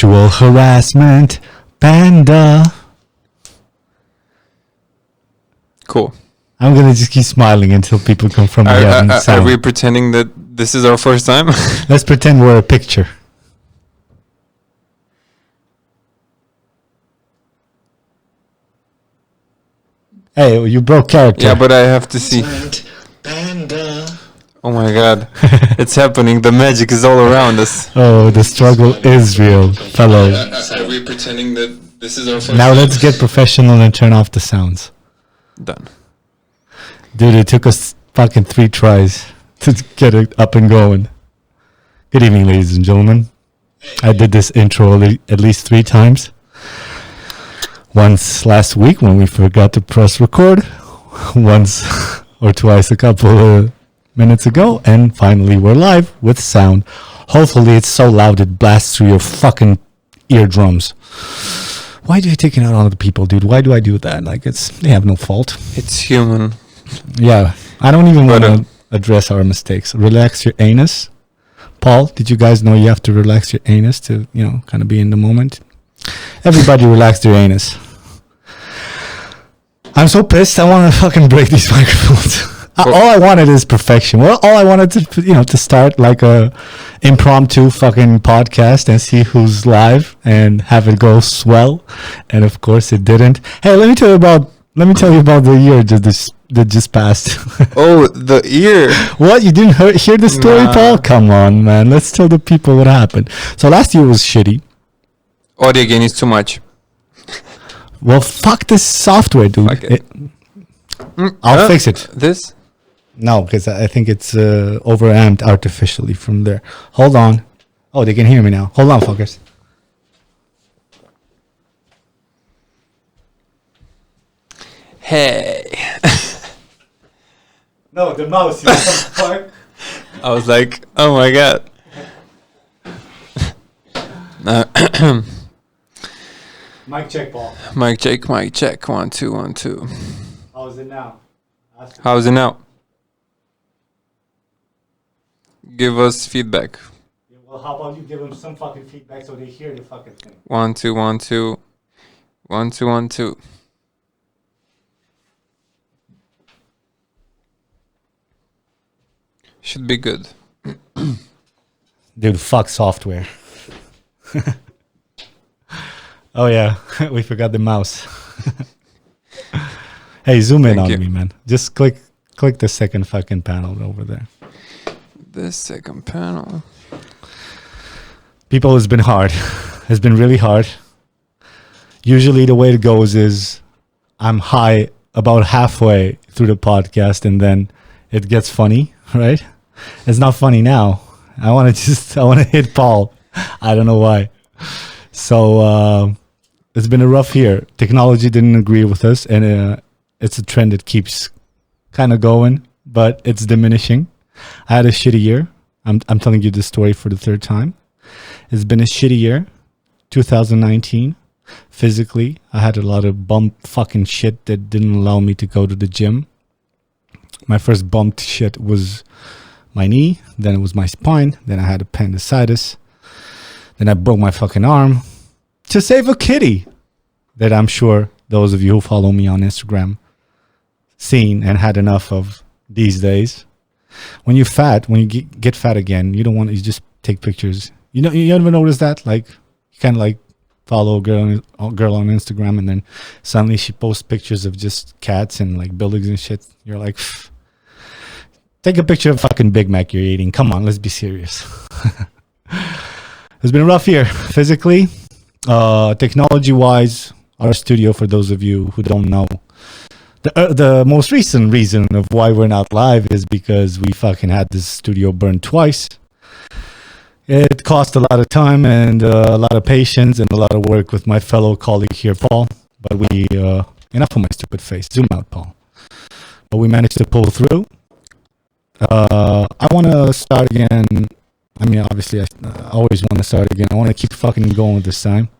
Sexual harassment. Panda. Cool. I'm going to just keep smiling until people confirm we haven't Are sound. we pretending that this is our first time? Let's pretend we're a picture. Hey, you broke character. Yeah, but I have to see. Panda. Oh my god. It's happening. The magic is all around us. Oh, the struggle is real, fellow. Are we pretending that this is our first Now time? let's get professional and turn off the sounds. Done. Dude, it took us fucking 3 tries to get it up and going. Good evening, ladies and gentlemen. I did this intro at least 3 times. Once last week when we forgot to press record. Once or twice a couple of minutes ago. And finally we're live with sound. Hopefully it's so loud it blasts through your fucking eardrums. Why do you take it out on other people, dude? Why do I do that? Like, they have no fault. It's human. Yeah, I don't even want to address our mistakes. Relax your anus. Paul, did you guys know you have to relax your anus to, kind of be in the moment? Everybody relax their anus. I'm so pissed. I want to fucking break these microphones. All I wanted is perfection. Well, all I wanted to start like a impromptu fucking podcast and see who's live and have it go swell. And of course it didn't. Hey, let me tell you about the year that just passed. Oh, the ear. What? You didn't hear the story, Nah. Paul? Come on, man. Let's tell the people what happened. So last year was shitty. Audio gain is too much. Well, fuck this software, dude. Okay. I'll fix it. This? No, because I think it's overamped artificially from there. Hold on. Oh, they can hear me now. Hold on, fuckers. Hey. No, the mouse. You fuck. I was like, oh my god. Mic check, Paul. Mic check, mic check. 1 2 1 2. How's it now? How's it now? Give us feedback. Well, how about you give them some fucking feedback so they hear the fucking thing? 1 2 1 2. 1 2 1 2. Should be good. Dude, fuck software. Oh yeah, we forgot the mouse. Hey, zoom in Thank on you. me, man. Just click the second fucking panel over there. The second panel. People, it's been hard. It's been really hard. Usually the way it goes is I'm high about halfway through the podcast and then it gets funny, right? It's not funny now. I want to hit Paul. I don't know why. So it's been a rough year. Technology didn't agree with us, and it's a trend that keeps kind of going, but it's diminishing. I had a shitty year. I'm telling you this story for the 3rd time. It's been a shitty year, 2019. Physically, I had a lot of bump fucking shit that didn't allow me to go to the gym. My first bumped shit was my knee, then it was my spine, then I had appendicitis, then I broke my fucking arm to save a kitty that I'm sure those of you who follow me on Instagram seen and had enough of these days. When you're fat, when you get fat again, you just take pictures. You ever notice that? Like, you kind of like follow a girl on Instagram and then suddenly she posts pictures of just cats and like buildings and shit. You're like, pfft. Take a picture of fucking Big Mac you're eating. Come on, let's be serious. It's been a rough year physically. Technology-wise, our studio, for those of you who don't know, the most recent reason of why we're not live is because we fucking had this studio burned twice. It cost a lot of time and a lot of patience and a lot of work with my fellow colleague here, Paul. But enough of my stupid face. Zoom out, Paul. But we managed to pull through. I want to start again. I mean, obviously, I always want to start again. I want to keep fucking going this time.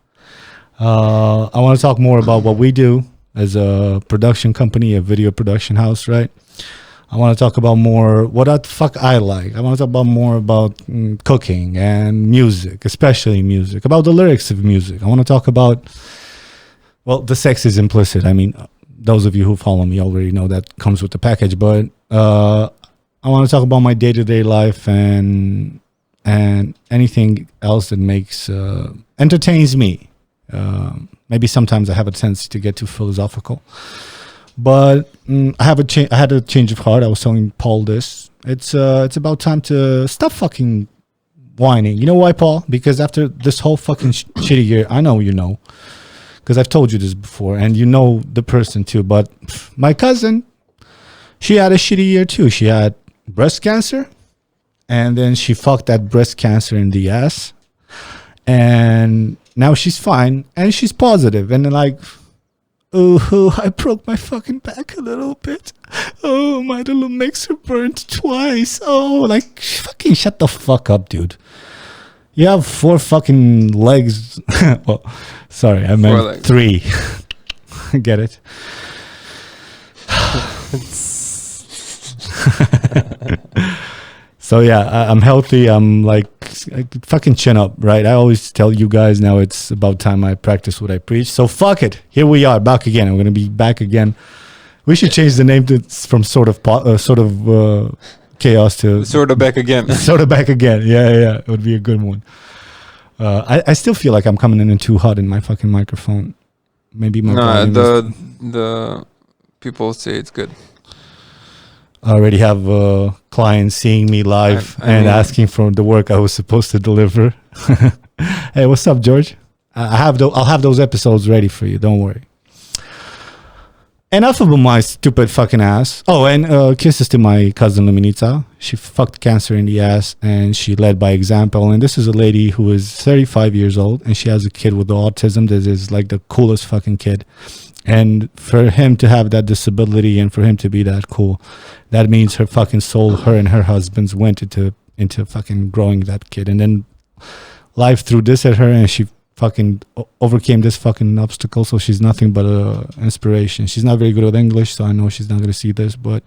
I want to talk more about what we do as a production company, a video production house, right? I want to talk about more what the fuck I like. I want to talk about more about cooking and music, especially music, about the lyrics of music. I want to talk about, well, the sex is implicit. I mean, those of you who follow me already know that comes with the package, but I want to talk about my day-to-day life and anything else that makes entertains me. Maybe sometimes I have a tendency to get too philosophical. But I had a change of heart. I was telling Paul this. It's about time to stop fucking whining. You know why, Paul? Because after this whole fucking shitty year, I know you know, because I've told you this before, and you know the person too. But my cousin, she had a shitty year too. She had breast cancer, and then she fucked that breast cancer in the ass, and now she's fine and she's positive, and then like. Oh, I broke my fucking back a little bit. Oh, my little mixer burnt twice. Oh, like, fucking shut the fuck up, dude. You have 4 fucking legs. Well, sorry, I meant 3. Get it? So yeah, I'm healthy. I'm like, fucking chin up, right? I always tell you guys now it's about time I practice what I preach. So fuck it. Here we are, back again. I'm going to be back again. We should change the name from sort of chaos to Sort of back again. Sort of back again. Yeah. It would be a good one. I still feel like I'm coming in too hot in my fucking microphone. Maybe my the people say it's good. I already have clients seeing me live and asking for the work I was supposed to deliver. Hey, what's up, George? I'll have those episodes ready for you. Don't worry. Enough of my stupid fucking ass. Oh, and kisses to my cousin Luminita. She fucked cancer in the ass and she led by example. And this is a lady who is 35 years old and she has a kid with autism that is like the coolest fucking kid. And for him to have that disability and for him to be that cool, that means her fucking soul, her and her husband's went into fucking growing that kid. And then life threw this at her and she fucking overcame this fucking obstacle. So she's nothing but a inspiration. She's not very good with English, so I know she's not going to see this, but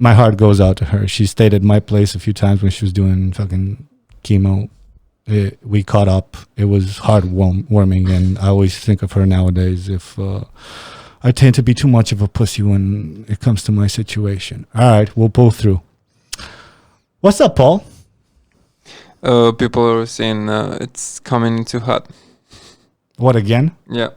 my heart goes out to her. She stayed at my place a few times when she was doing fucking chemo. We caught up. It was heartwarming, and I always think of her nowadays if I tend to be too much of a pussy when it comes to my situation. All right, we'll pull through. What's up, Paul? People are saying it's coming too hot. What, again? Yeah.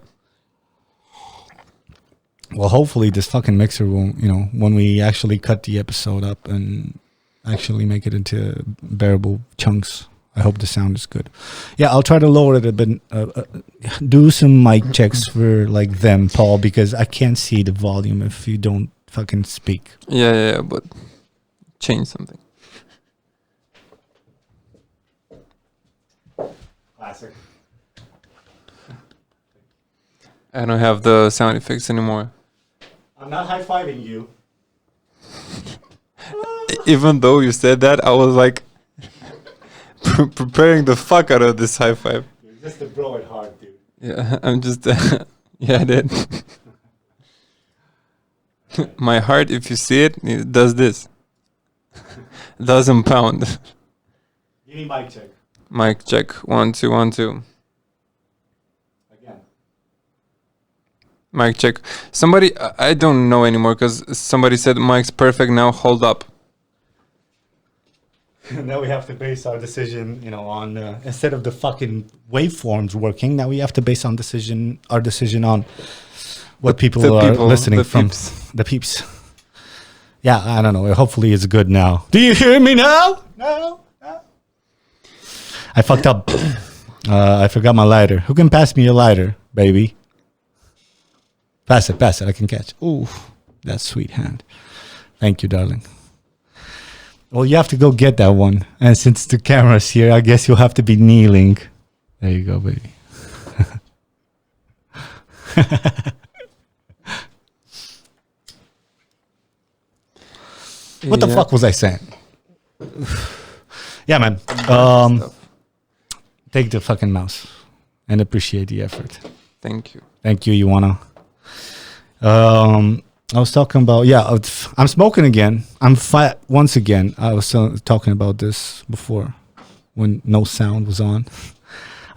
Well, hopefully this fucking mixer will, when we actually cut the episode up and actually make it into bearable chunks. I hope the sound is good. Yeah, I'll try to lower it a bit. Do some mic checks for like them, Paul, because I can't see the volume if you don't fucking speak. Yeah, but change something. Classic. I don't have the sound effects anymore. I'm not high-fiving you. Even though you said that, I was like preparing the fuck out of this high five. You're just a bro at heart, dude. Yeah, I'm just yeah, I did. My heart, if you see it, it does this. Doesn't pound. Give me mic check. Mic check. 1 2 1 2. Again. Mic check. Somebody, I don't know anymore because somebody said mic's perfect now. Hold up. Now we have to base our decision, on instead of the fucking waveforms working. Now we have to base our decision on what people are listening from. Peeps. The peeps. Yeah, I don't know. Hopefully it's good now. Do you hear me now? No. I fucked up. I forgot my lighter. Who can pass me a lighter, baby? Pass it. I can catch. Ooh, that sweet hand. Thank you, darling. Well, you have to go get that one. And since the camera's here, I guess you'll have to be kneeling. There you go, baby. What the fuck was I saying? Yeah, man. Take the fucking mouse and appreciate the effort. Thank you. Thank you, Ioana. I was talking about, I'm smoking again. I'm fat once again. I was talking about this before when no sound was on.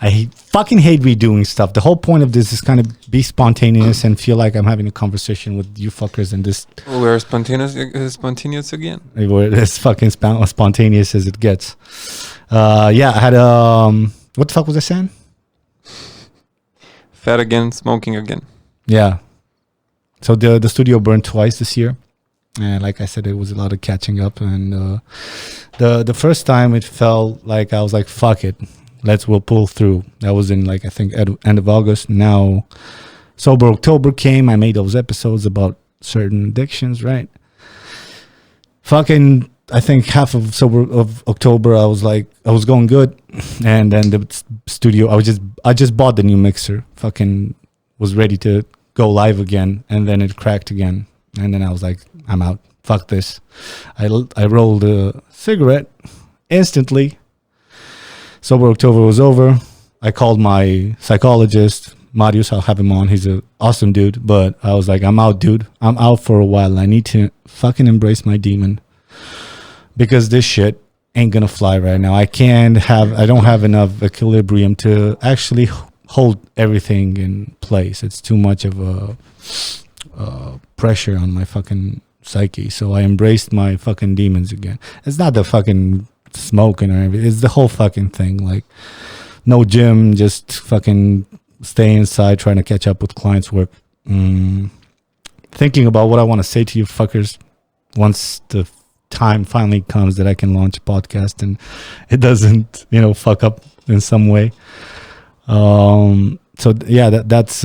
I fucking hate redoing stuff. The whole point of this is kind of be spontaneous and feel like I'm having a conversation with you fuckers and this. We're spontaneous again. We're as fucking spontaneous as it gets. I had what the fuck was I saying? Fat again, smoking again. Yeah. So the studio burned twice this year, and like I said, it was a lot of catching up. And the first time it felt like I was like, "Fuck it, we'll pull through." That was in like I think end of August. Now, Sober October came. I made those episodes about certain addictions, right? Fucking, I think half of October I was going good, and then the studio I just bought the new mixer. Fucking was ready to go live again, and then it cracked again, and then I was like, I'm out, fuck this. I rolled a cigarette instantly. Sober October was over. I called my psychologist, Marius. I'll have him on, he's an awesome dude, but I was like, I'm out, dude. I'm out for a while. I need to fucking embrace my demon, because this shit ain't gonna fly right now. I don't have enough equilibrium to actually hold everything in place. It's too much of a pressure on my fucking psyche. So I embraced my fucking demons again. It's not the fucking smoking or anything. It's the whole fucking thing. Like, no gym, just fucking stay inside trying to catch up with clients' work. Thinking about what I want to say to you fuckers once the time finally comes that I can launch a podcast and it doesn't, fuck up in some way. That's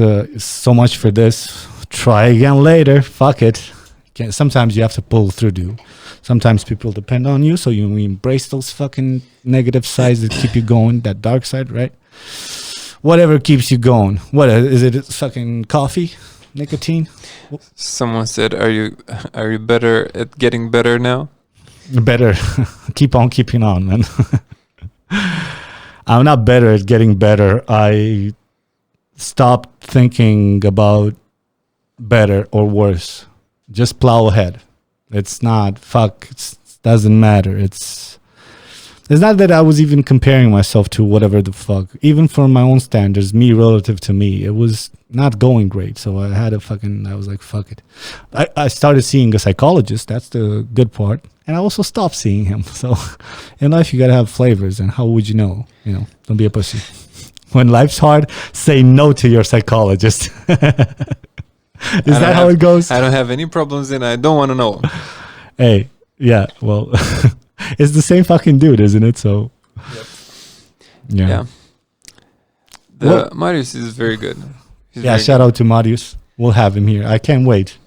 so much for this. Try again later. Fuck it. Sometimes you have to pull through, dude. Sometimes people depend on you, so you embrace those fucking negative sides that keep you going, that dark side, right? Whatever keeps you going. What is it? Fucking coffee, nicotine. Someone said, "Are you better at getting better now?" Better. Keep on keeping on, man. I'm not better at getting better. I stopped thinking about better or worse. Just plow ahead. It's not it doesn't matter. It's not that I was even comparing myself to whatever the fuck. Even for my own standards, me relative to me, it was not going great. So I was like, fuck it. I started seeing a psychologist. That's the good part. And I also stopped seeing him. So in life, you got to have flavors. And how would you know? Don't be a pussy. When life's hard, say no to your psychologist. Is that how it goes? I don't have any problems and I don't want to know. Hey, yeah, well, it's the same fucking dude, isn't it? So, yep. Yeah. Marius is very good. Shout out to Marius. We'll have him here. I can't wait.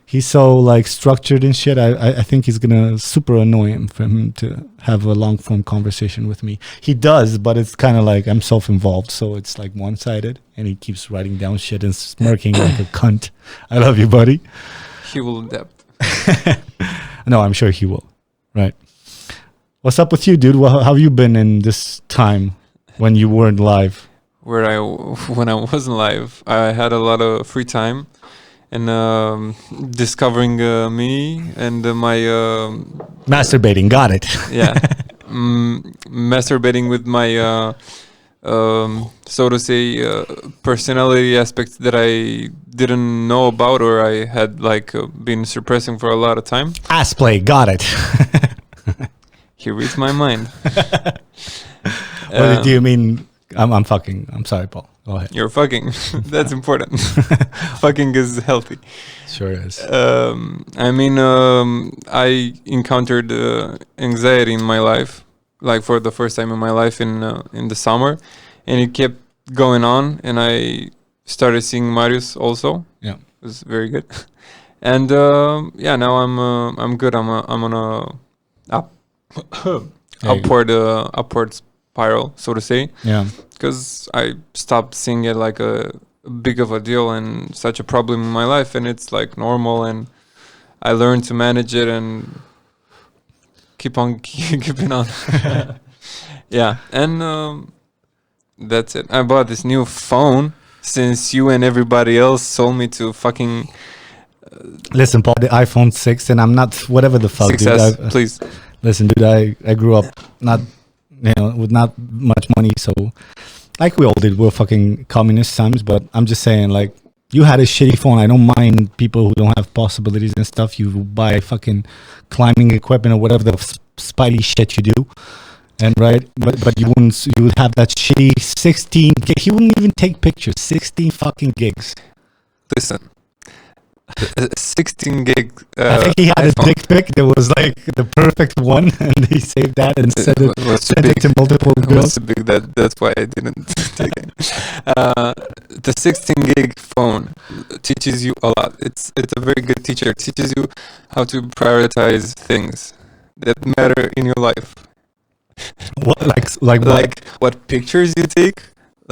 He's so structured and shit. I think he's gonna super annoy him for him to have a long form conversation with me. He does, but it's kind of like I'm self-involved, so it's like one-sided, and he keeps writing down shit and smirking like a cunt. I love you, buddy. He will adapt. No, I'm sure he will. Right. What's up with you, dude? How have you been in this time when you weren't live? When I wasn't live, I had a lot of free time. And discovering me and my masturbating, got it. Yeah, masturbating with my so to say personality aspects that I didn't know about or I had been suppressing for a lot of time. Ass play, got it. He reads my mind. What do you mean? I'm fucking. I'm sorry, Paul. Go ahead. You're fucking. That's important. Fucking is healthy. Sure is. I encountered anxiety in my life, for the first time in my life in the summer, and it kept going on. And I started seeing Marius also. Yeah, it was very good. And now I'm good. I'm on a upward spiral, so to say. Yeah. Because I stopped seeing it like a big of a deal and such a problem in my life, and it's normal, and I learned to manage it and keep on keeping on. Yeah, and that's it. I bought this new phone since you and everybody else told me to fucking Listen, Paul, the iPhone 6, and I'm not whatever the fuck, Success, dude. please. Listen, dude, I grew up not, with not much money, so like we all did, we're fucking communist times. But I'm just saying, like, you had a shitty phone. I don't mind people who don't have possibilities and stuff. You buy fucking climbing equipment or whatever the spidey shit you do, and right, but you would have that shitty 16 gig. He wouldn't even take pictures. 16 fucking gigs. Listen, 16 gig. I think he had iPhone. a dick pic that was like the perfect one, and he saved that and sent it to multiple It was girls. so big that's why I didn't take it. The 16 gig phone teaches you a lot. It's a very good teacher. It teaches you how to prioritize things that matter in your life. What, like what? Like what pictures you take.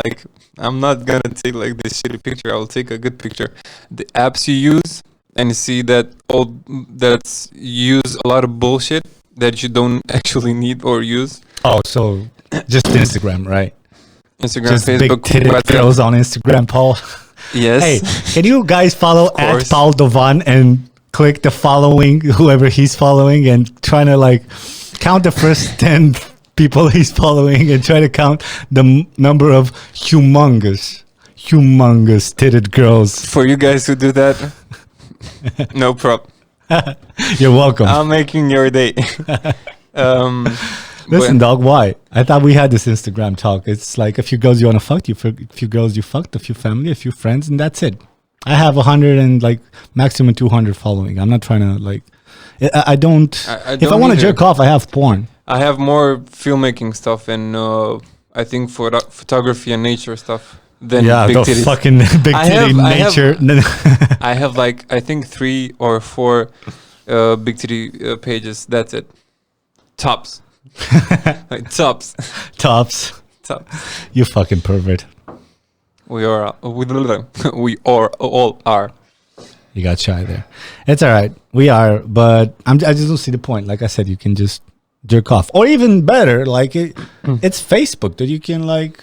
Like, I'm not gonna take like this shitty picture. I'll take a good picture. The apps you use, and you see that's use a lot of bullshit that you don't actually need or use. Oh, so just Instagram, right? Instagram, Just big Facebook, titted WhatsApp. girls on Instagram, Paul. Yes. Hey, can you guys follow at course. Paul Dovan and click the following, whoever he's following, and trying to like count the first 10 people he's following and try to count the number of humongous titted girls. For you guys who do that, no problem. You're welcome. I'm making your day. Listen, dog, why? I thought we had this Instagram talk. It's like a few girls you want to fuck, a few girls you fucked, a few family, a few friends, and that's it. I have 100 and like maximum 200 following. I'm not trying to like, I don't, if I want to either. jerk off, I have porn. I have more filmmaking stuff and I think for photography and nature stuff than Yeah, big the titties. fucking big titty nature. I have like I think 3 or 4 big titty pages. That's it. Tops. Like tops. Tops. Tops. You fucking pervert. We are all are. You got shy there. It's all right. We are, but I just don't see the point. Like I said, you can just jerk off, or even better, like it's Facebook that you can like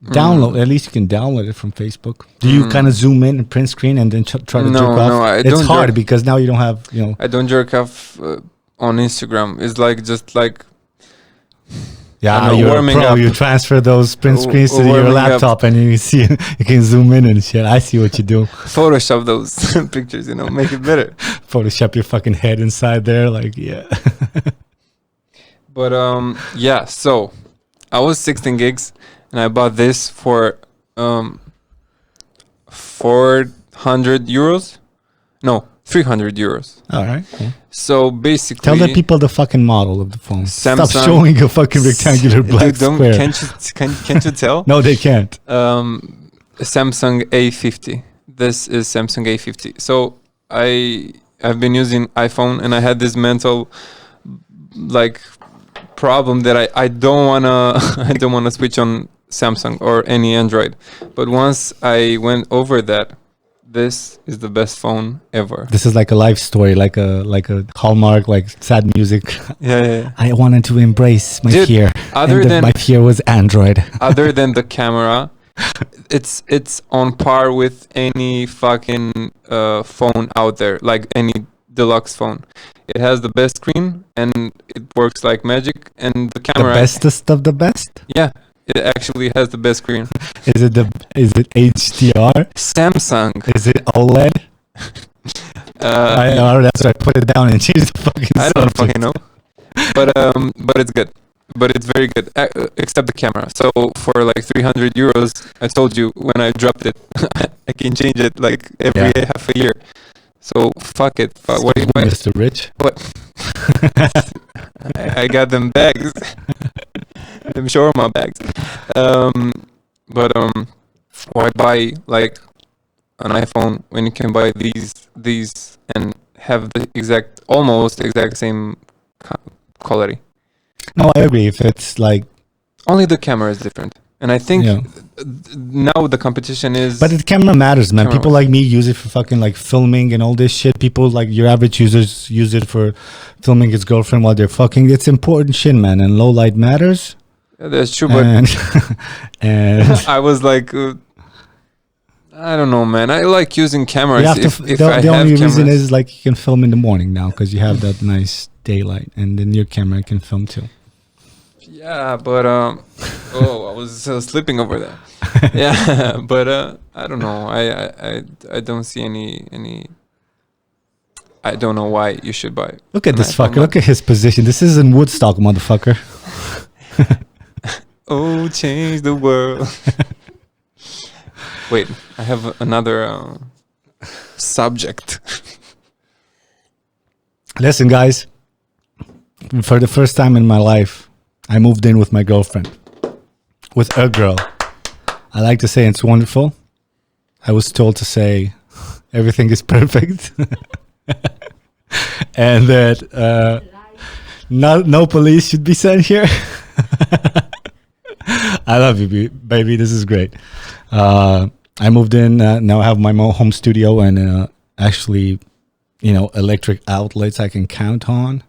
download. At least you can download it from Facebook. Do you kind of zoom in and print screen and then try to jerk off? No, I it's don't hard jerk. because now you don't have, I don't jerk off on Instagram. It's like just like Yeah, know, you're a warming pro. up. You transfer those print screens to your Warming up. laptop, and you see you can zoom in and shit. I see what you do. Photoshop those pictures, make it better. Photoshop your fucking head inside there, like yeah. But yeah. So I was 16 gigs, and I bought this for 400 euros. No, 300 euros. All right. Yeah. So basically, Tell the people the fucking model of the phone. Stop Samsung- showing a fucking rectangular black Dude, don't- square. Can't you tell? No, they can't. Samsung A50. This is Samsung A50. So I've been using iPhone, and I had this mental like problem that I don't wanna switch on Samsung or any Android. But once I went over that, this is the best phone ever. This is like a life story, like a Hallmark, like sad music. Yeah. I wanted to embrace my Dude, fear. other and than- my fear was Android. Other than the camera, it's on par with any fucking phone out there, like any deluxe phone. It has the best screen and it works like magic. And the The camera, bestest of the best. yeah, it actually has the best screen. Is it HDR? Samsung. Is it OLED? That's right. Put it down and change the fucking. I don't subject. fucking know, but it's good. But it's very good, except the camera. So for like 300 euros, I told you when I dropped it, I can change it like every half a year. So fuck it. What do you want? Mr. Rich? What? I got them bags. Them shawarma bags. Why buy like an iPhone when you can buy these and have the almost exact same quality? No, I agree. If it's like, Only the camera is different. And I think Yeah. now the competition is... but the camera matters, man. Camera People like me use it for fucking like filming and all this shit. People like your average users use it for filming his girlfriend while they're fucking. It's important shit, man. And low light matters. That's true, but And and I was like... I don't know, man. I like using cameras. You have to If the I the have only cameras. reason is like you can film in the morning now because you have that nice daylight, and then your camera can film too. Yeah, but oh, I was sleeping over there. Yeah, but I don't know. I don't see any. I don't know why you should buy. Look at an this iPhone, fucker. man. Look at his position. This is in Woodstock, motherfucker. Oh, change the world. Wait, I have another subject. Listen, guys. For the first time in my life, I moved in with my girlfriend. With a girl. I like to say it's wonderful. I was told to say everything is perfect. And that no police should be sent here. I love you, baby. This is great. I moved in. Now I have my home studio and actually, electric outlets I can count on.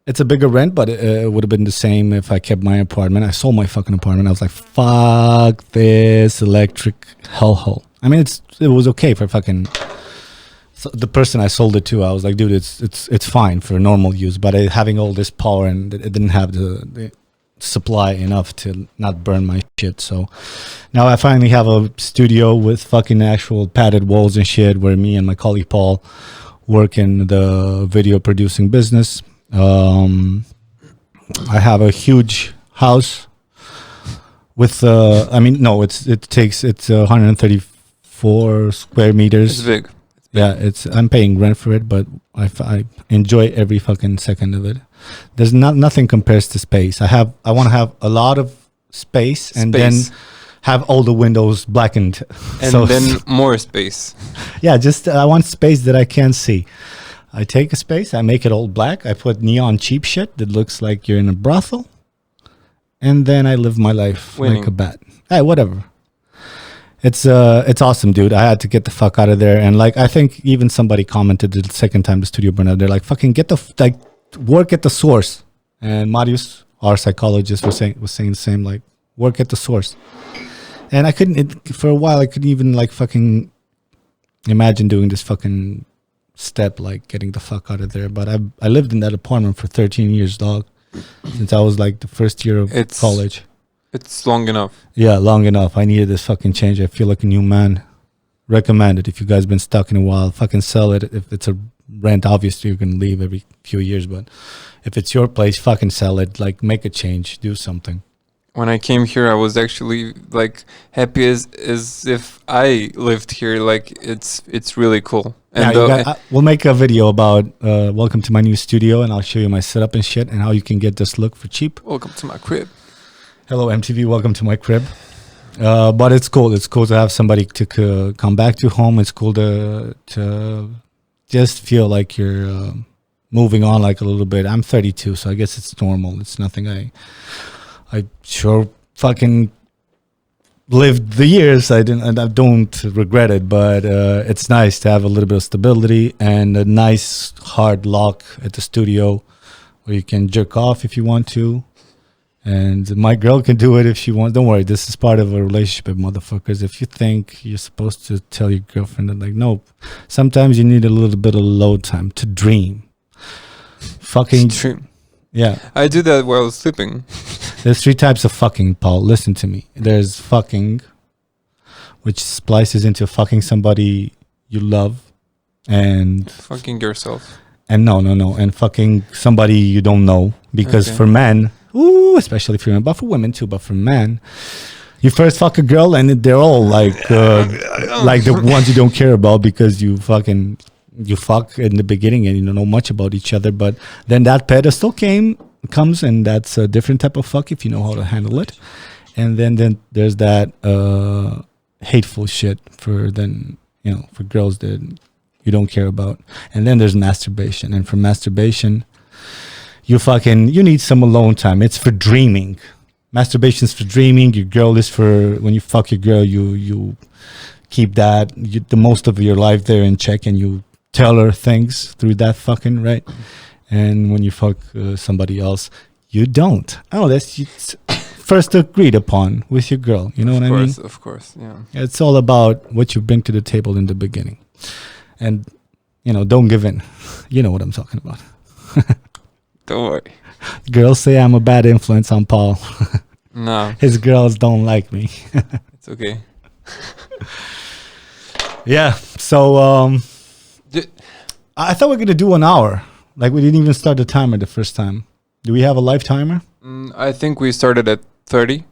It's a bigger rent, but it would have been the same if I kept my apartment. I sold my fucking apartment. I was like, fuck this electric hellhole. I mean, it was okay for fucking... So the person I sold it to, I was like, dude, it's fine for normal use, but having all this power and it didn't have the supply enough to not burn my shit. So now I finally have a studio with fucking actual padded walls and shit where me and my colleague Paul work in the video producing business. I have a huge house with it's 134 square meters. It's big. Yeah, I'm paying rent for it, but I enjoy every fucking second of it. There's nothing compares to space. I want to have a lot of space and then have all the windows blackened. And then more space. Yeah, just I want space that I can't see. I take a space, I make it all black. I put neon cheap shit that looks like you're in a brothel, and then I live my life Winning. like a bat. Hey, whatever. It's awesome, dude. I had to get the fuck out of there, and like I think even somebody commented the second time the studio burned out. They're like, "Fucking work at the source." And Marius, our psychologist, was saying the same, like, work at the source. And I couldn't for a while. I couldn't even like fucking imagine doing this fucking step, like getting the fuck out of there. But I lived in that apartment for 13 years, dog, since I was like the first year of college. It's long enough. Yeah, long enough. I needed this fucking change. I feel like a new man. Recommend it. If you guys been stuck in a while, fucking sell it. If it's a rent, obviously you're gonna leave every few years, but if it's your place, fucking sell it. Like, make a change, do something. When I came here, I was actually like happy as if I lived here. Like it's really cool. And we'll make a video about welcome to my new studio, and I'll show you my setup and shit and how you can get this look for cheap. Welcome to my crib. Hello MTV, welcome to my crib. But it's cool. It's cool to have somebody to come back to home. It's cool to just feel like you're moving on like a little bit. I'm 32, so I guess it's normal. It's nothing I sure fucking lived the years. I don't regret it, but it's nice to have a little bit of stability and a nice hard lock at the studio where you can jerk off if you want to. And my girl can do it if she wants. Don't worry, this is part of a relationship, motherfuckers. If you think you're supposed to tell your girlfriend that, like, no, sometimes you need a little bit of load time to dream. Fucking Dream. Yeah. I do that while sleeping. There's 3 types of fucking, Paul. Listen to me. There's fucking, which splices into fucking somebody you love, and Fucking yourself. and no, and fucking somebody you don't know. Because for men, especially for men, but for women too, but for men, you first fuck a girl and they're all like like the ones you don't care about because you fuck in the beginning and you don't know much about each other. But then that pedestal comes, and that's a different type of fuck if you know how to handle it. And then there's that hateful shit for girls that you don't care about. And then there's masturbation, and for masturbation, you need some alone time. It's for dreaming. Masturbation's for dreaming. Your girl is for when you fuck your girl. You keep the most of your life there in check, and you tell her things through that fucking, right. And when you fuck somebody else, you don't. Oh, that's first agreed upon with your girl. You know what I mean? Of course, yeah. It's all about what you bring to the table in the beginning. And, don't give in. You know what I'm talking about. Don't worry. Girls say I'm a bad influence on Paul. No. His girls don't like me. It's okay. Yeah. So I thought we were going to do an hour. Like we didn't even start the timer the first time. Do we have a live timer? I think we started at 30.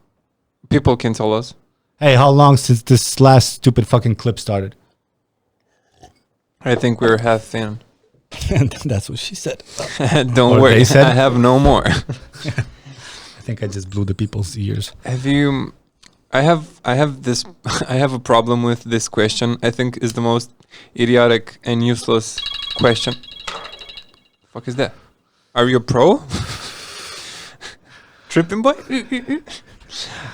People can tell us. Hey, how long since this last stupid fucking clip started? I think we're half in. That's what she said. Don't Or worry. they said. I have no more. I think I just blew the people's ears. Have you? I have this. I have a problem with this question. I think is the most idiotic and useless question. Fuck is that? Are you a pro? Tripping boy?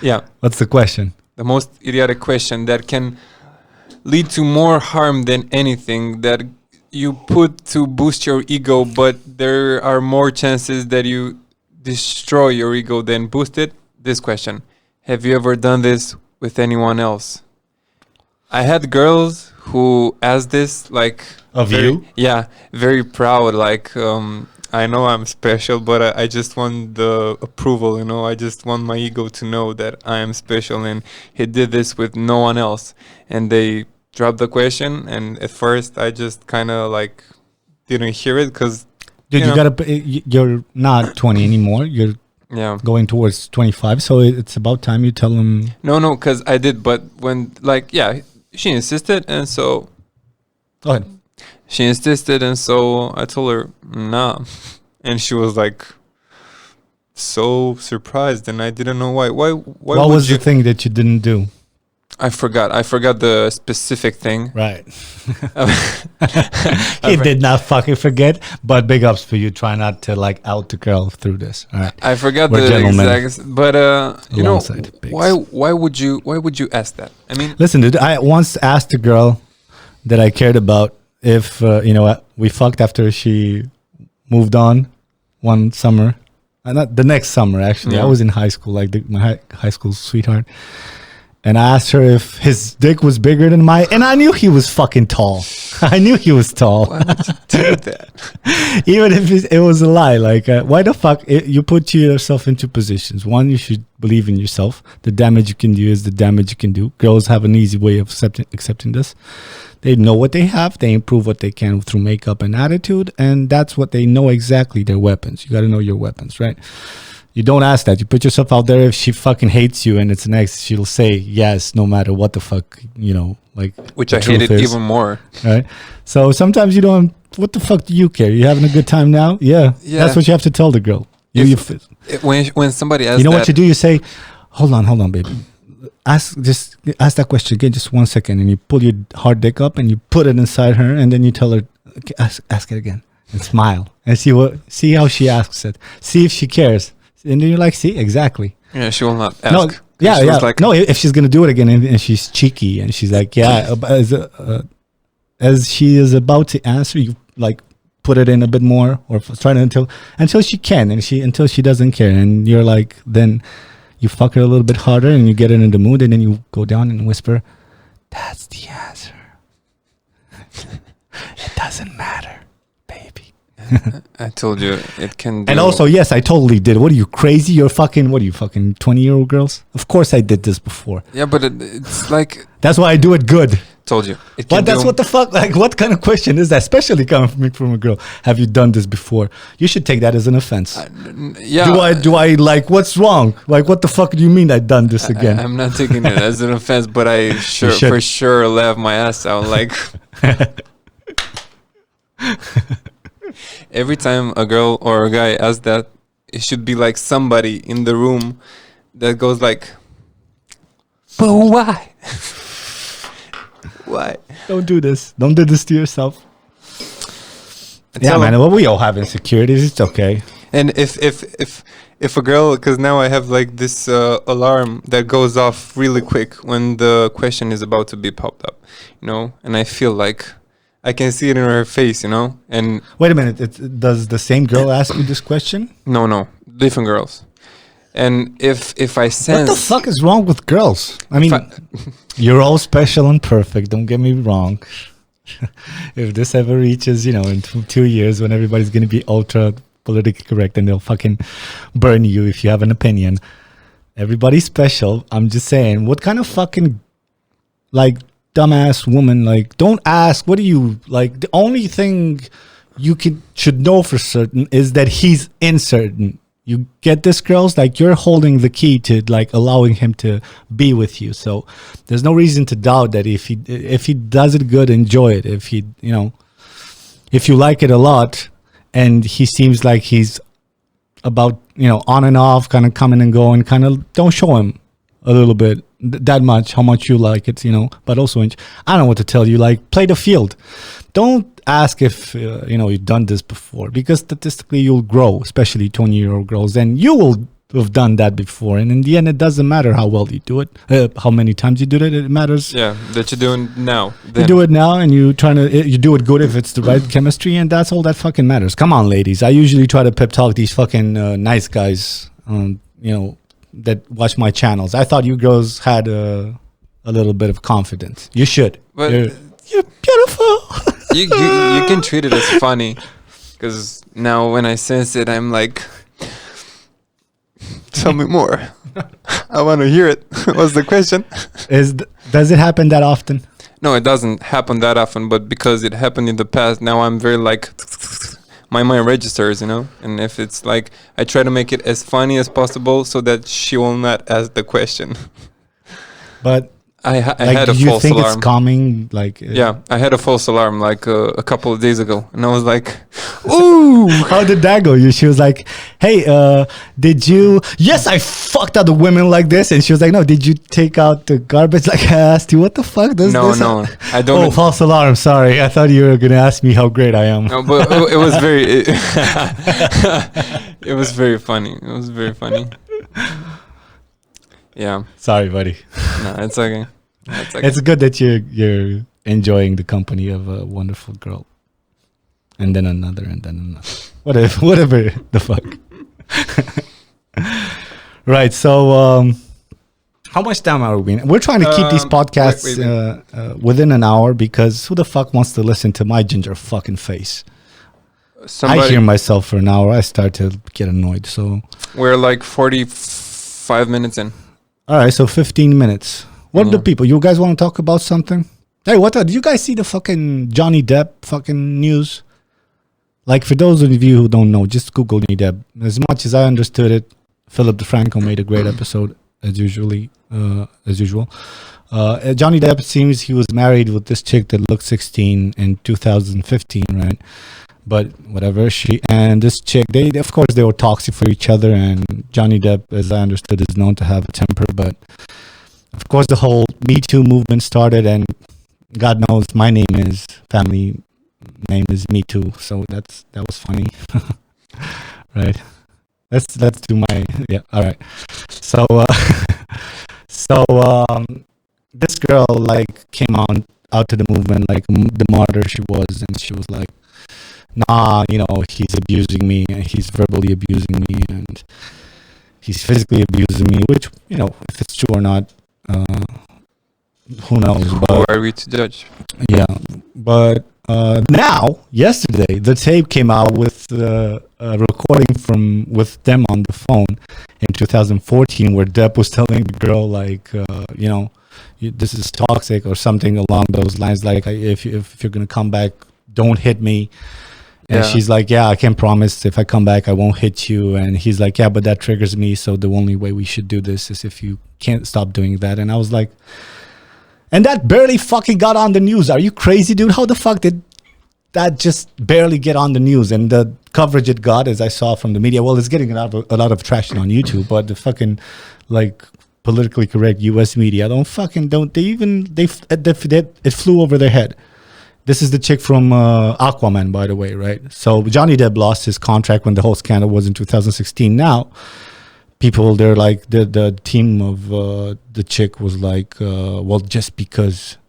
Yeah. What's the question? The most idiotic question that can lead to more harm than anything that you put to boost your ego, but there are more chances that you destroy your ego than boost it. This question: have you ever done this with anyone else? I had girls who asked this, like, Of you? Yeah, very proud. Like, I know I'm special, but I just want the approval. I just want my ego to know that I am special, and he did this with no one else. And they dropped the question, and at first I just kind of like didn't hear it because. Dude, you're not 20 anymore. You're going towards 25. So it's about time you tell them. No, because I did. But when, she insisted. And so. Go ahead. She insisted. And so I told her, nah. And she was like so surprised. And I didn't know why. Why what was the thing that you didn't do? I forgot the specific thing. Right. He did not fucking forget, but big ups for you. Try not to out the girl through this. All right. I forgot We're the gentlemen. exact, but why would you ask that? I mean, listen, dude, I once asked a girl that I cared about if we fucked after she moved on one summer. Not the next summer, actually. Yeah. I was in high school, my high school sweetheart. And I asked her if his dick was bigger than mine. And I knew he was fucking tall. I knew he was tall. Why would you do that? Even if it was a lie. Why the fuck? You put yourself into positions. One, you should believe in yourself. The damage you can do is the damage you can do. Girls have an easy way of accepting this. They know what they have. They improve what they can through makeup and attitude. And that's what they know exactly, their weapons. You got to know your weapons, right? You don't ask that. You put yourself out there. If she fucking hates you and it's an ex, she'll say yes, no matter what the fuck, Which I hated even more. Right? So sometimes you don't, what the fuck do you care? You having a good time now? Yeah. That's what you have to tell the girl. When somebody asks you know what you do? You say, hold on, baby. Ask that question again, just 1 second. And you pull your hard dick up and you put it inside her. And then you tell her, okay, ask it again. And smile. And see how she asks it. See if she cares. And then you're like, see, exactly. Yeah, she will not ask. No, no, if she's going to do it again and she's cheeky and she's like, yeah, as she is about to answer, you put it in a bit more or try to until she can until she doesn't care. And you're like, then you fuck her a little bit harder and you get her in the mood and then you go down and whisper, that's the answer. It doesn't matter, baby. I told you it can do. And also, yes, I totally did. What are you, crazy? You're fucking 20-year-old girls? Of course I did this before. Yeah, but it's like... That's why I do it good. Told you. But that's what the fuck, what kind of question is that? Especially coming from a girl. Have you done this before? You should take that as an offense. Yeah. Do I what's wrong? What the fuck do you mean I've done this again? I'm not taking it as an offense, but I for sure laugh my ass out. Every time a girl or a guy asks that, it should be somebody in the room that goes but why? Why? Don't do this. Don't do this to yourself. Yeah, man. Well, we all have insecurities. It's okay. And if a girl, because now I have this alarm that goes off really quick when the question is about to be popped up, and I feel like I can see it in her face, And wait a minute. Does the same girl ask you this question? No, different girls. And if I What sense the fuck is wrong with girls? I mean, you're all special and perfect. Don't get me wrong. If this ever reaches, in 2 years when everybody's going to be ultra politically correct and they'll fucking burn you if you have an opinion. Everybody's special. I'm just saying, what kind of fucking like dumbass woman, like, don't ask, what do you like? The only thing you should know for certain is that he's uncertain. You get this, girls? Like, you're holding the key to like allowing him to be with you. So there's no reason to doubt that if he does it good, enjoy it. If if you like it a lot and he seems like he's about, on and off, kind of coming and going, kind of don't show him a little bit that much how much you like it, but also I don't know what to tell you, like, play the field. Don't ask if you've done this before, because statistically you'll grow, especially 20-year-old girls, and you will have done that before, and in the end it doesn't matter how well you do it, how many times you do it. It matters that you're doing now. You do it now, and you do it good if it's the right chemistry, and that's all that fucking matters. Come on, ladies. I usually try to pep talk these fucking nice guys that watch my channels. I thought you girls had a little bit of confidence. You should. But you're beautiful. you can treat it as funny, because now when I sense it, I'm like, tell me more. I want to hear it. What's the question? Does it happen that often? No, it doesn't happen that often, but because it happened in the past, now I'm very like, my mind registers, and if it's like, I try to make it as funny as possible so that she will not ask the question. But I like, had a do you false think alarm. it's calming? Like, Yeah, I had a false alarm like a couple of days ago, and I was like, "Ooh!" How did that go? She was like, "Hey, did you?" Yes, I fucked other women like this, and she was like, "No, did you take out the garbage?" Like, I asked you, "What the fuck does No, this?" no, I don't. Oh, false alarm. Sorry, I thought you were gonna ask me how great I am. No, but it was very. It was very funny. It was very funny. Yeah. Sorry, buddy. No, it's okay. It's okay. It's good that you're enjoying the company of a wonderful girl, and then another, and then another. Whatever the fuck. Right. So, how much time are we? We're trying to keep these podcasts within an hour, because who the fuck wants to listen to my ginger fucking face? I hear myself for an hour. I start to get annoyed. So we're like 45 minutes in. All right, so 15 minutes. What are the people? You guys want to talk about something? Hey, did you guys see the fucking Johnny Depp fucking news? Like, for those of you who don't know, just Google Johnny Depp. As much as I understood it, Philip DeFranco made a great episode, as usual. Johnny Depp, seems he was married with this chick that looked 16 in 2015, right? But whatever, and this chick, of course they were toxic for each other, and Johnny Depp, as I understood, is known to have a temper, but of course the whole Me Too movement started, and God knows my family name is Me Too, so that was funny. Right, let's do my all right. So this girl like came out to the movement, like the martyr she was, and she was like, nah, he's abusing me, and he's verbally abusing me, and he's physically abusing me, which, if it's true or not, who knows? But who are we to judge? Yeah, but now, yesterday, the tape came out with a recording with them on the phone in 2014, where Depp was telling the girl, like, this is toxic, or something along those lines, like, if you're gonna come back, don't hit me. And she's like, yeah, I can promise if I come back, I won't hit you. And he's like, yeah, but that triggers me. So the only way we should do this is if you can't stop doing that. And I was like, and that barely fucking got on the news. Are you crazy, dude? How the fuck did that just barely get on the news? And the coverage it got, as I saw from the media, well, it's getting a lot of traction on YouTube, but the fucking like politically correct US media it flew over their head. This is the chick from Aquaman, by the way, right? So Johnny Depp lost his contract when the whole scandal was in 2016. Now, they're like, the team of the chick was like, well, just because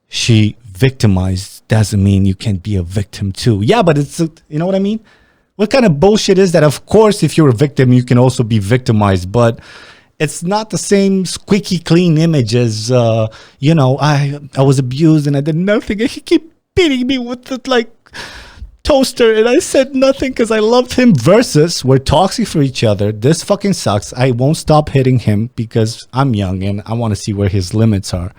she victimized doesn't mean you can't be a victim too. Yeah, but it's, you know what I mean? What kind of bullshit is that? Of course, if you're a victim, you can also be victimized, but it's not the same squeaky clean image as, I was abused and I did nothing. And he keep beating me with the, toaster and I said nothing because I loved him, versus we're toxic for each other. This fucking sucks. I won't stop hitting him because I'm young and I want to see where his limits are.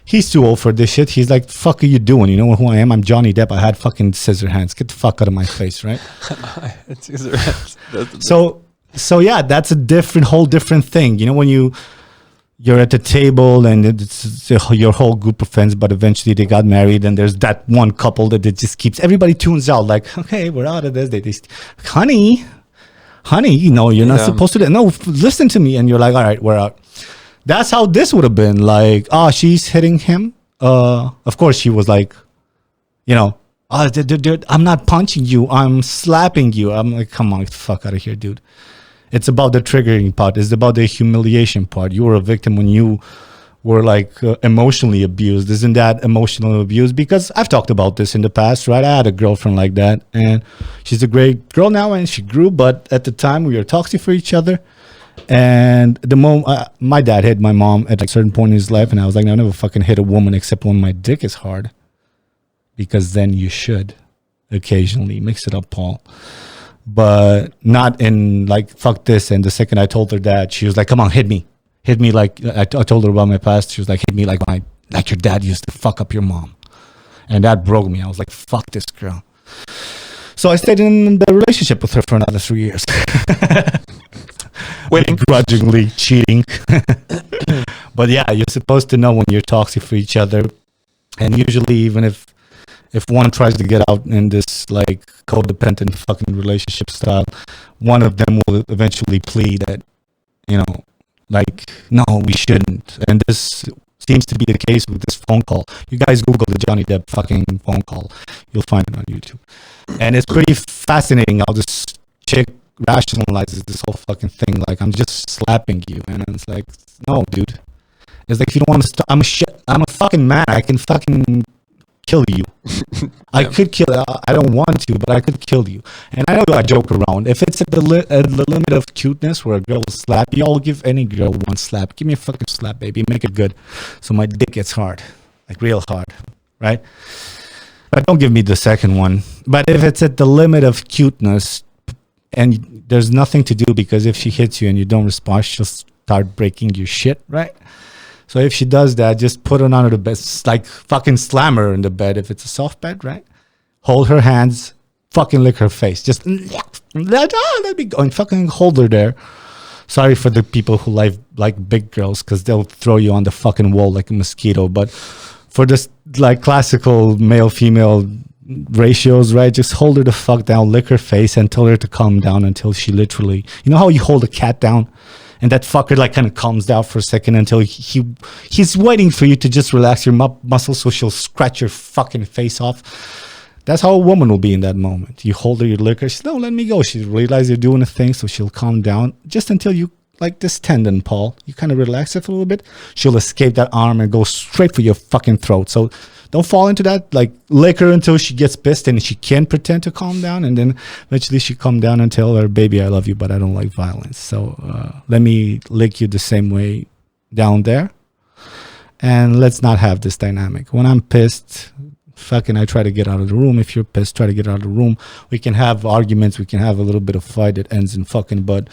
He's too old for this shit. He's like, fuck are you doing? You know who I am? I'm Johnny Depp. I had fucking scissor hands. Get the fuck out of my face, right? Scissor hands. So yeah, that's a whole different thing. You know, when you're at the table and it's your whole group of friends, but eventually they got married and there's that one couple that it just keeps, everybody tunes out like, okay, we're out of this. They honey, you're not supposed to do that. No, listen to me. And you're like, all right, we're out. That's how this would have been like, she's hitting him. Of course she was like, I'm not punching you. I'm slapping you. I'm like, come on, get the fuck out of here, dude. It's about the triggering part. It's about the humiliation part. You were a victim when you were emotionally abused. Isn't that emotional abuse? Because I've talked about this in the past, right? I had a girlfriend like that and she's a great girl now and she grew. But at the time we were toxic for each other. And the moment my dad hit my mom at a certain point in his life, and I was like, I'll never fucking hit a woman except when my dick is hard, because then you should occasionally mix it up, Paul, but not in fuck this. And the second I told her that, she was like, come on, hit me like I told her about my past. She was like, hit me like your dad used to fuck up your mom, and that broke me. I was like, fuck this girl. So I stayed in the relationship with her for another 3 years. Begrudgingly cheating. But yeah, you're supposed to know when you're toxic for each other. And usually, even if one tries to get out in this codependent fucking relationship style, one of them will eventually plead that, no, we shouldn't. And this seems to be the case with this phone call. You guys Google the Johnny Depp fucking phone call. You'll find it on YouTube. And it's pretty fascinating how this chick rationalizes this whole fucking thing. Like, I'm just slapping you. And it's like, no, dude. It's like, if you don't want to stop, I'm a fucking man. I can fucking kill you. I could kill. I don't want to, but I could kill you. And I know I joke around. If it's at the limit of cuteness, where a girl will slap you, I'll give any girl one slap. Give me a fucking slap, baby. Make it good, so my dick gets hard, real hard, right? But don't give me the second one. But if it's at the limit of cuteness, and there's nothing to do, because if she hits you and you don't respond, she'll start breaking your shit, right? So if she does that, just put her under the bed, fucking slam her in the bed. If it's a soft bed, right? Hold her hands, fucking lick her face. Just let me go and fucking hold her there. Sorry for the people who like big girls, because they'll throw you on the fucking wall like a mosquito. But for this classical male-female ratios, right? Just hold her the fuck down, lick her face, and tell her to calm down until she literally, you know how you hold a cat down? And that fucker kind of calms down for a second until he's waiting for you to just relax your muscles, so she'll scratch your fucking face off. That's how a woman will be in that moment. You hold her, you lick her, she's, no, let me go. She realizes you're doing a thing, so she'll calm down just until you, like this tendon, Paul. You kind of relax it for a little bit. She'll escape that arm and go straight for your fucking throat. So don't fall into that. Lick her until she gets pissed and she can pretend to calm down, and then eventually she calm down and tell her, baby, I love you, but I don't like violence. So let me lick you the same way down there, and let's not have this dynamic. When I'm pissed, fucking I try to get out of the room. If you're pissed, try to get out of the room. We can have arguments. We can have a little bit of fight that ends in fucking, but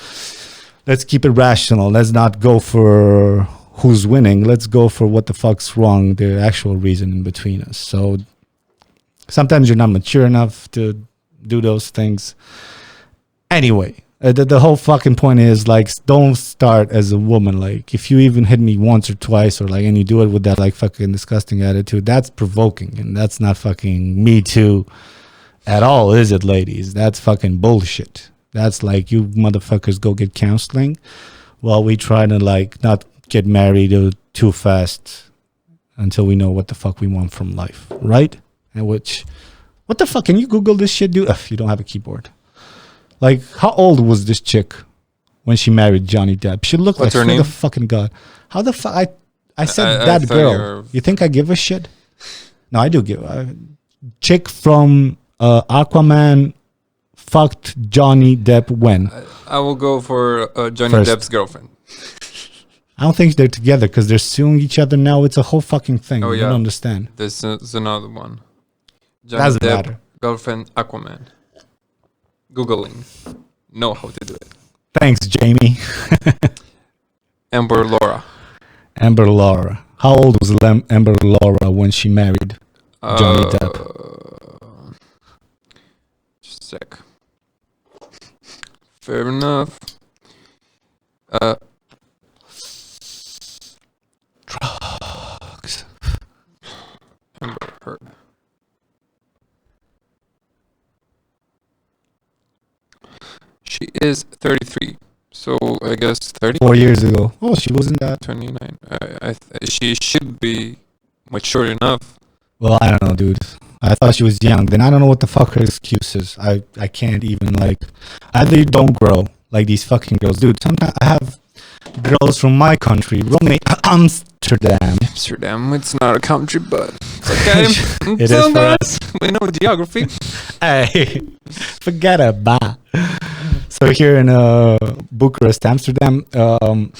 let's keep it rational. Let's not go for who's winning. Let's go for what the fuck's wrong, the actual reason in between us. So sometimes you're not mature enough to do those things. Anyway, the whole fucking point is, don't start as a woman. If you even hit me once or twice, or and you do it with that fucking disgusting attitude, that's provoking, and that's not fucking Me Too at all, is it, ladies? That's fucking bullshit. That's you motherfuckers go get counseling while we try to not get married too fast until we know what the fuck we want from life, right? And what the fuck, can you Google this shit, dude? If you don't have a keyboard. How old was this chick when she married Johnny Depp? She looked What's her name? The fucking God. How the fuck? I said that girl. You think I give a shit? No, I do give a chick from Aquaman fucked Johnny Depp when? I will go for Johnny First. Depp's girlfriend. I don't think they're together because they're suing each other now. It's a whole fucking thing. Oh, You yeah. don't understand. This is another one. Johnny Doesn't Depp, matter. girlfriend, Aquaman. Googling. Know how to do it. Thanks, Jamie. Amber Laura. Amber Laura. How old was Amber Laura when she married Johnny Depp? Just a sec. Fair enough. Drugs. Amber Heard. She is 33. So I guess 30? 4 years ago. Oh, she wasn't that. 29. She should be mature enough. Well, I don't know, dude. I thought she was young. Then I don't know what the fuck her excuse is. I can't even, like... Either you don't grow like these fucking girls. Dude, sometimes I have girls from my country. Amsterdam. Amsterdam, it's not a country, but it's okay. It is for us. We know geography. Hey, forget about. So here in Bucharest, Amsterdam, I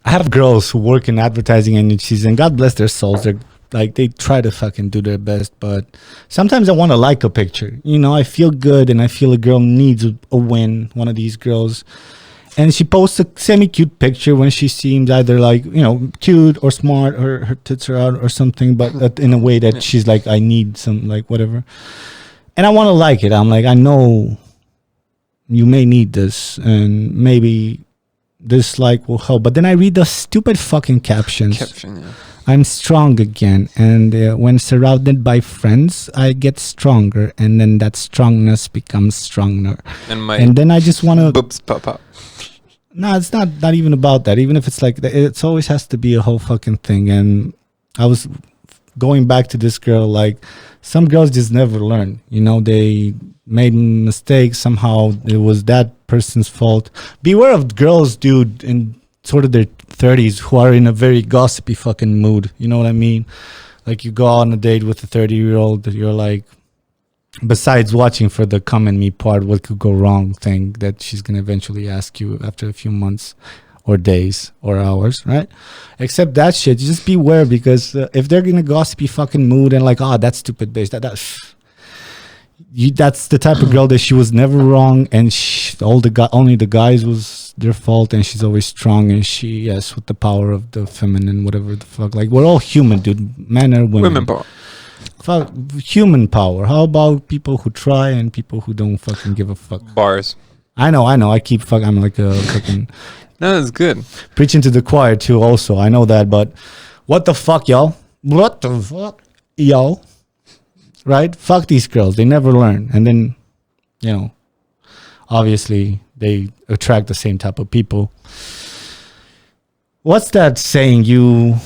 have girls who work in advertising agencies, and God bless their souls. They're like, they try to fucking do their best, but sometimes I want to like a picture. You know, I feel good, and I feel a girl needs a win. One of these girls, and she posts a semi-cute picture when she seems either like, you know, cute or smart, or her tits are out or something, but in a way that she's like, I need some, like, whatever. And I want to like it. I'm like, I know you may need this, and maybe this like will help. But then I read the stupid fucking captions. Yeah. I'm strong again, and when surrounded by friends, I get stronger, and then that strongness becomes stronger. And then I just want to. Boobs pop up. No, it's not even about that. Even if it's like, it's always has to be a whole fucking thing. And I was going back to this girl, like, some girls just never learn. You know, they made mistakes. Somehow it was that person's fault. Beware of girls, dude, in sort of their 30s who are in a very gossipy fucking mood. You know what I mean? Like, you go on a date with a 30-year-old, you're like, besides watching for the come and me part, what could go wrong thing that she's going to eventually ask you after a few months or days or hours, right? Except that shit, you just beware, because if they're in a gossipy fucking mood and like, oh, that stupid bitch, that's the type of girl that she was never wrong, and only the guys was their fault, and she's always strong, and she, yes, with the power of the feminine, whatever the fuck. Like, we're all human, dude. Men or women. Women power. Fuck, human power. How about people who try and people who don't fucking give a fuck? Bars. I know. I keep fucking. I'm like a fucking. No, that's good. Preaching to the choir too. Also, I know that, but what the fuck, y'all? What the fuck, y'all? Right? Fuck these girls. They never learn, and then, you know, obviously they attract the same type of people. What's that saying? You're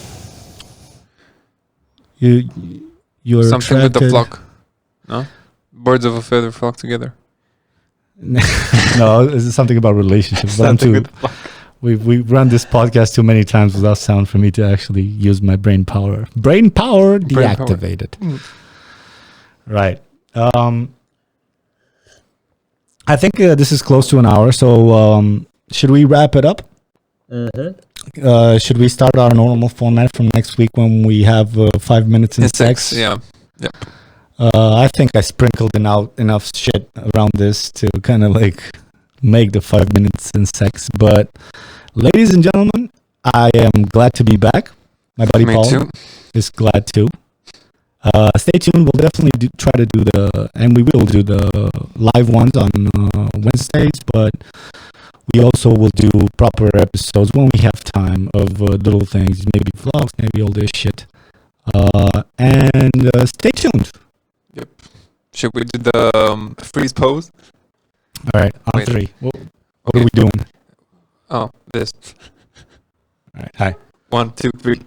something attracted. with the flock. No? Birds of a feather flock together. No, it's something about relationships. But we've run this podcast too many times without sound for me to actually use my brain power. Brain power deactivated. Right. I think this is close to an hour, so should we wrap it up? Should we start our normal format from next week when we have 5 minutes in sex? Yeah. Yep. I think I sprinkled enough shit around this to kind of like make the 5 minutes in sex. But ladies and gentlemen, I am glad to be back. My buddy Paul is glad too. Stay tuned. We'll definitely try to do and we will do the live ones on Wednesdays, but we also will do proper episodes when we have time of little things, maybe vlogs, maybe all this shit. And stay tuned. Yep. Should we do the freeze pose? All right, on 3. What are we doing? Oh, this. All right, hi. 1, 2, 3.